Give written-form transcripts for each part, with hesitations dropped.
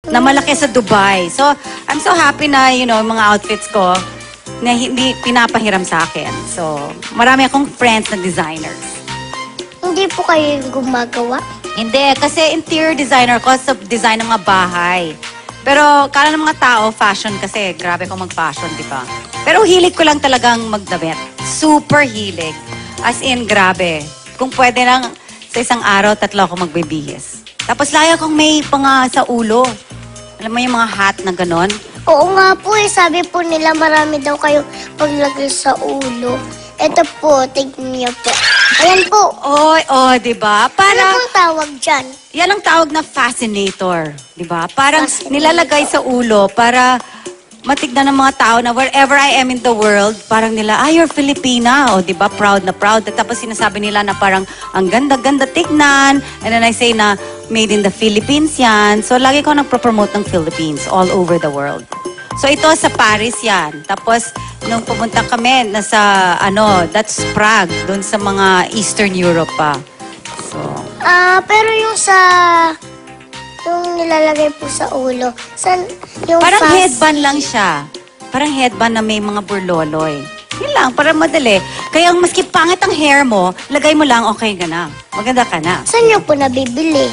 na malaki sa Dubai. So, I'm so happy na, mga outfits ko na hindi pinapahiram sa akin. So, marami akong friends na designers. Hindi po kayo yung gumagawa? Hindi, kasi interior designer ko sa design ng mga bahay. Pero kala ng mga tao, fashion kasi. Grabe akong mag-fashion, di ba? Pero hilig ko lang talagang magdamit. Super hilig. As in, grabe. Kung pwede lang, sa isang araw, 3 ako magbibihis. Tapos lagi akong may panga sa ulo. Alam mo yung mga hat na ganon? Oo nga po eh. Sabi po nila marami daw kayo paglagay sa ulo. Ito po, tignan niyo po. Ayan po. Oy, diba? Ano pong tawag dyan? Yan ang tawag na fascinator. Diba? Parang Fascinator. nilalagay sa ulo para matignan ng mga tao na wherever I am in the world, parang nila, you're Filipina. O, diba? Proud na proud. At tapos sinasabi nila na parang, ang ganda-ganda tignan. And then I say na, made in the Philippines yan. So, lagi ko nagpropromote ng Philippines all over the world. So, ito sa Paris yan. Tapos, nung pumunta kami, that's Prague. Doon sa mga Eastern Europe pa. So, Pero yung nilalagay po sa ulo, yung parang headband lang siya. Parang headband na may mga burloloy. Yun lang, parang madali. Kaya maski pangit ang hair mo, lagay mo lang, okay ka na. Maganda ka na. Saan niyo po nabibili?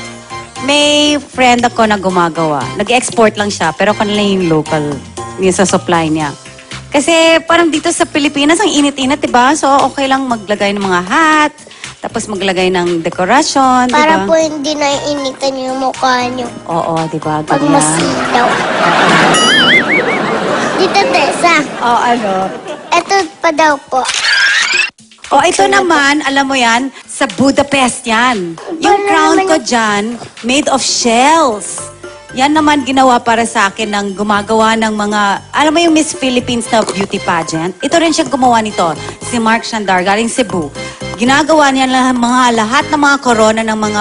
May friend ako na gumagawa. Nag-export lang siya, pero kanila yung local, yung sa supply niya. Kasi parang dito sa Pilipinas, ang init-init, diba? So, okay lang maglagay ng mga hat, tapos maglagay ng dekorasyon, Para diba? po hindi naiinitan yung mukha niyo. Oo, diba? Pag Ganyan. masilaw. Dito, Tessa. Ano? Ito pa daw po. Ito naman, alam mo yan, sa Budapest yan. Yung crown ko dyan, made of shells. Yan naman ginawa para sa akin ng gumagawa ng mga, alam mo yung Miss Philippines na beauty pageant? Ito rin siya gumawa nito, si Mark Shandar, galing Cebu. Ginagawa niya lahat ng mga corona ng mga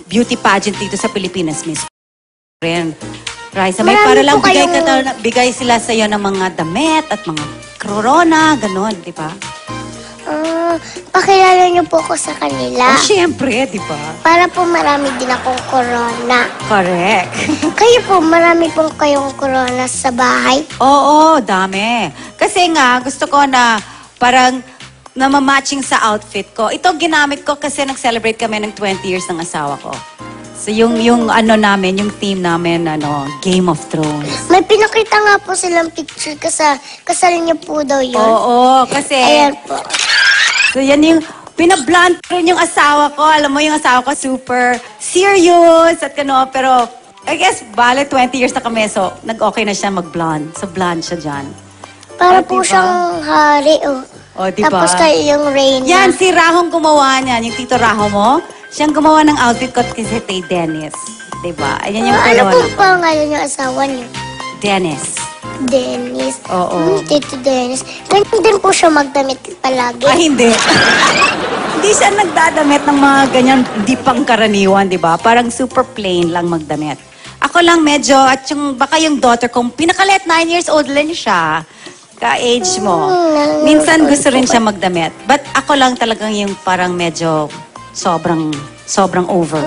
beauty pageant dito sa Pilipinas, Miss rin. Raisa, may Marami para lang po bigay sila sa iyo ng mga damit at mga corona, ganon, di ba? Pakilala niyo po ako sa kanila. Siyempre, di ba? Para po marami din akong corona. Correct. Kayo po, marami pong kayong corona sa bahay? Oo, dami. Kasi nga, gusto ko na parang namamatching sa outfit ko. Ito ginamit ko kasi nag-celebrate kami ng 20 years ng asawa ko. So yung theme namin, Game of Thrones. May pinakita nga po silang picture kasal niyo po daw yun. Oo, kasi... Ayan po. So yan yung... Pinablunt rin yung asawa ko. Alam mo, yung asawa ko super serious at pero I guess, 20 years na kami. So, nag-okay na siya mag-blonde. So, blonde siya dyan. Para Oh, po diba? siyang hari, Diba? Tapos kayo yung Reyna. Yan, si Rahong gumawa niyan. Yung tito Raho mo. Siyang gumawa ng outfit ko kasi kay Dennis. Diba? Ayan yung Ano dalawa po na- pangalan yung asawa niyo? Dennis. Dennis. Oo. Tito Dennis. Ganyan din po siya magdamit palagi. Hindi. Hindi siya nagdadamit ng mga ganyan, di pangkaraniwan, di ba? Parang super plain lang magdamit. Ako lang medyo, at baka yung daughter kong, pinakalit, 9 years old lang siya. Ka-age mo. Minsan gusto rin siya magdamit. But ako lang talagang yung parang medyo sobrang over.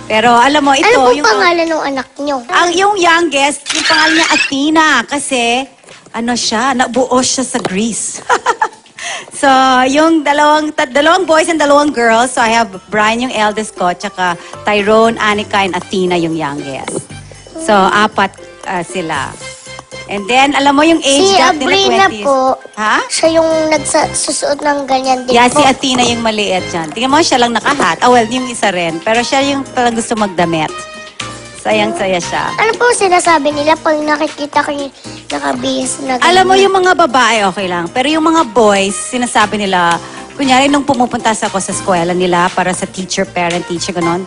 Pero alam mo, ito, Ano po yung... pangalan ng anak niyo? Yung youngest, yung pangalan niya Athena kasi nabuo siya sa Greece. So, yung dalawang boys and dalawang girls. So, I have Brian yung eldest ko, tsaka Tyrone, Anika, and Athena yung youngest. So, 4 sila. And then, alam mo yung age Si gap Abrina nila 20s. po, Ha? siya yung nagsusuot ng ganyan din Yeah, po. si Athena yung maliit dyan. Tingnan mo, siya lang nakahat. Well, yung isa rin. Pero siya yung parang gusto magdamit. Sayang-saya siya. Ano po sinasabi nila pag nakikita ko yung nakabihis na ganyan? Alam mo, yung mga babae, okay lang. Pero yung mga boys, sinasabi nila, kunyari nung pumupunta ako sa eskwela nila para sa teacher, parent, teacher, ganon.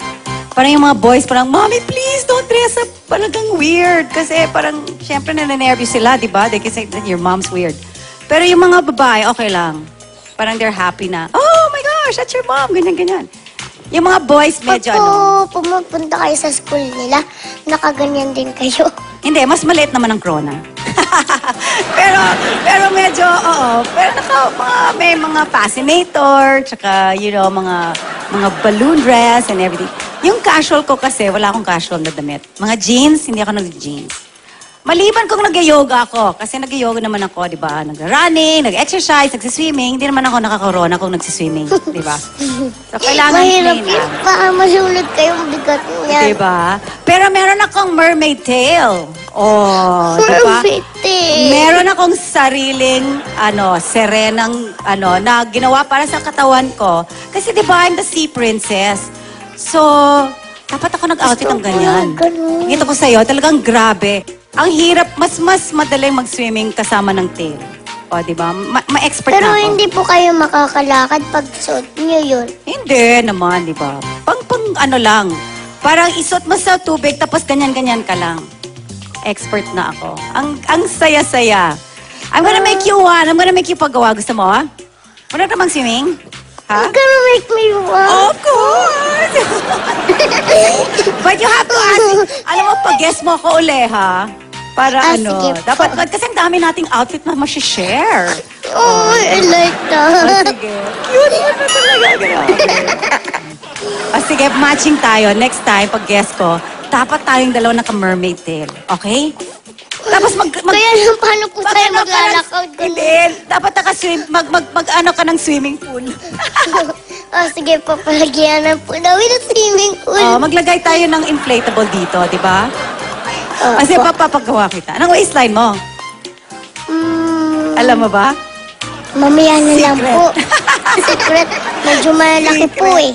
Parang yung mga boys, parang, Mommy, please, don't dress up. Talagang weird. Kasi parang, syempre, nananervous sila, di ba? They can say that your mom's weird. Pero yung mga babae, okay lang. Parang they're happy na, oh my gosh, that's your mom, ganyan-ganyan. Yung mga boys, medyo Pag po pumupunta kayo sa school nila, nakaganyan din kayo. Hindi, mas maliit naman ang krona. pero medyo, oo. Pero may mga fascinator, tsaka, mga balloon dress and everything. Yung casual ko kasi, wala akong casual na damit. Mga jeans, hindi ako nag-jeans. Maliban kung nag-yoga ako, kasi nag-yoga naman ako, di ba? Nag-running, nag-exercise, nagsiswimming. Hindi naman ako nakakorona kung nagsiswimming, di ba? So, kailangan Mahirap plain yun. lang. Baka masulot kayong bigat niyan. Di ba? Pero meron akong mermaid tail. Oh, di ba? Meron akong sariling, serenang, na ginawa para sa katawan ko. Kasi di ba, I'm the sea princess. So, dapat ako nag-outfit ng ganyan. Ganun. Ito ko sa'yo, talagang grabe. Ang hirap, mas madaling mag-swimming kasama ng tail. O, di ba? Ma-expert Pero na ako. hindi po kayo makakalakad pag suot niyo yun. Hindi naman, di ba? Pang lang. Parang isuot mo sa tubig, tapos ganyan-ganyan ka lang. Expert na ako. Ang saya-saya. I'm gonna make you one. I'm gonna make you paggawa. Gusto mo, ha? Wala ka bang swimming? Ha? You're gonna make me walk. Of course! But you have to ask. Alam mo, pag-guess mo ako uli, ha? Para Sige. dapat, kasi ang dami nating outfit na share. Oh, I like that. Sige. Cute mo na talaga. Sige, matching tayo. Next time, pag-guess ko, dapat tayong dalawa naka-mermaid tail. Okay? Tapos Kaya lang, paano po tayo maglalakaw ganun? Hindi. Dapat naka-swim, ka ng swimming pool. Sige, papalagyanan po namin ng swimming pool. Maglagay tayo ng inflatable dito, di ba? Opo. Kasi papagawa kita. Anong waistline mo? Alam mo ba? Mamaya na lang po. Secret. Medyo malaki po eh.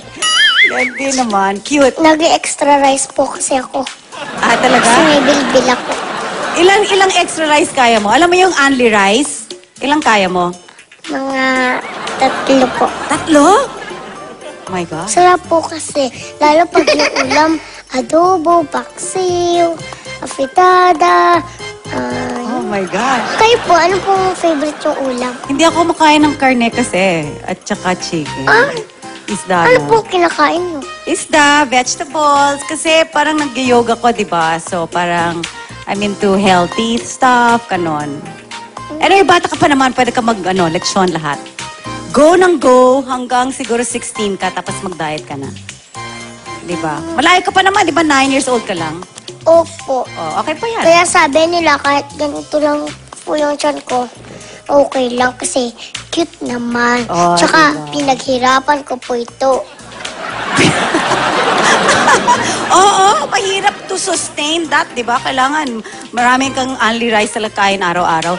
Hindi naman. Cute. Nag-extra rice po kasi ako. Talaga? Kasi may bilbil ako. Ilang extra rice kaya mo? Alam mo yung only rice? Ilang kaya mo? Mga 3 po. 3? Oh my God. Sarap po kasi. Lalo pag yung ulam, adobo, paksiw, afritada. Oh my God. Kayo po, ano pong favorite yung ulam? Hindi ako makain ng karne kasi. At saka chicken. Isda Ano lang. po kinakain mo? Isda, vegetables. Kasi parang nag-yoga ko, di ba? So parang I'm into healthy stuff, kanon. Anyway, bata ka pa naman, pwede ka leksyon lahat. Go ng go hanggang siguro 16 ka, tapos mag-diet ka na. Di ba? Malayo ka pa naman, di ba? 9 years old ka lang. Opo. Okay pa yan. Kaya sabi nila, kahit ganito lang po yung tiyan ko, okay lang kasi cute naman. Tsaka, diba? pinaghirapan ko po ito. Oo, mahirap to sustain that, di ba? Kailangan maraming kang only rice talaga kain araw-araw.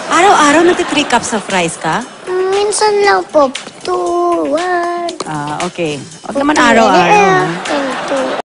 Araw-araw, nagti 3 cups of rice ka? Minsan lang po, 2, 1. Okay. Huwag naman araw-araw. ha? 2.